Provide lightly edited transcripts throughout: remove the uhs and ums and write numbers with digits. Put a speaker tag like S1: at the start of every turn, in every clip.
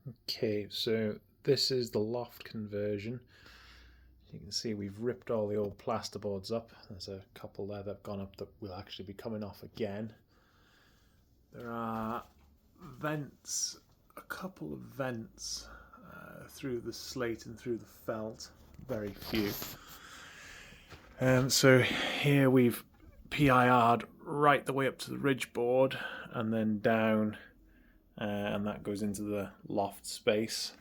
S1: Okay, so this is the loft conversion. You can see we've ripped all the old plasterboards up. There's a couple there that have gone up that will actually be coming off again. There are vents, a couple of vents through the slate and through the felt, very few. So here we've PIR'd right the way up to the ridge board and then down, and that goes into the loft space.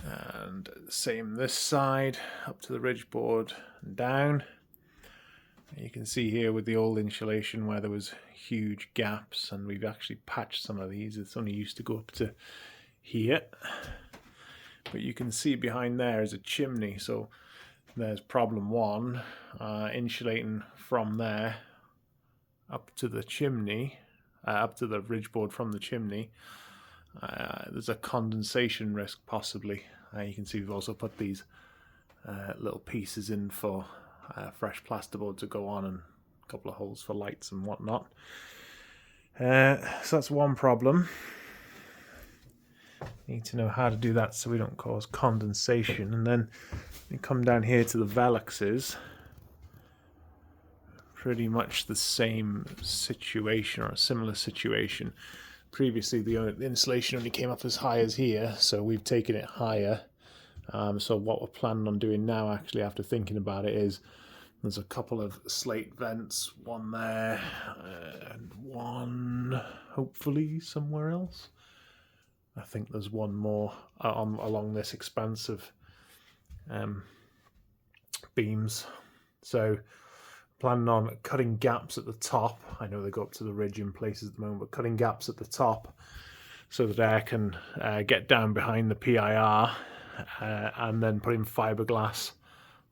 S1: And same this side, up to the ridge board and down. You can see here with the old insulation where there was huge gaps, and we've actually patched some of these. It's only used to go up to here, but you can see behind there is a chimney, so there's problem one, insulating from there up to the chimney, up to the ridge board from the chimney. There's a condensation risk possibly. You can see we've also put these little pieces in for fresh plasterboard to go on, and a couple of holes for lights and whatnot. So that's one problem. Need to know how to do that so we don't cause condensation. And then you come down here to the velexes. Pretty much the same situation, or a similar situation. Previously the insulation only came up as high as here, so we've taken it higher. So what we're planning on doing now, actually, after thinking about it, is there's a couple of slate vents, one there and one hopefully somewhere else. I think there's one more along this expanse of beams. So planning on cutting gaps at the top. I know they go up to the ridge in places at the moment, but cutting gaps at the top so that air can get down behind the PIR, and then putting fiberglass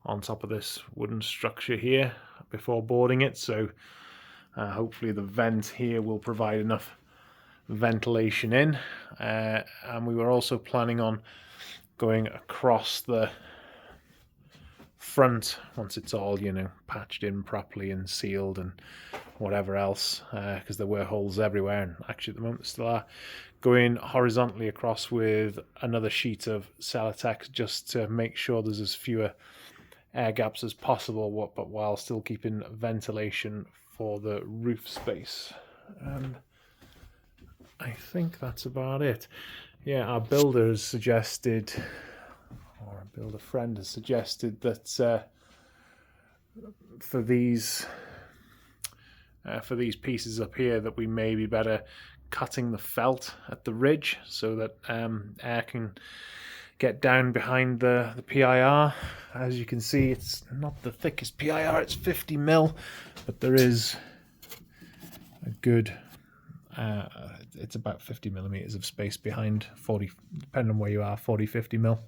S1: on top of this wooden structure here before boarding it. So hopefully the vent here will provide enough ventilation in, and we were also planning on going across the front once it's all, patched in properly and sealed and whatever else, because there were holes everywhere, and actually at the moment there still are, going horizontally across with another sheet of Celotex just to make sure there's as fewer air gaps as possible, but while still keeping ventilation for the roof space. And I think that's about it. Yeah, our builder has suggested, or a builder friend has suggested, that for these pieces up here, that we may be better cutting the felt at the ridge so that air can get down behind the PIR. As you can see, it's not the thickest PIR, it's 50mm, but there is a good it's about 50mm of space behind, 40, depending on where you are, 40-50mm.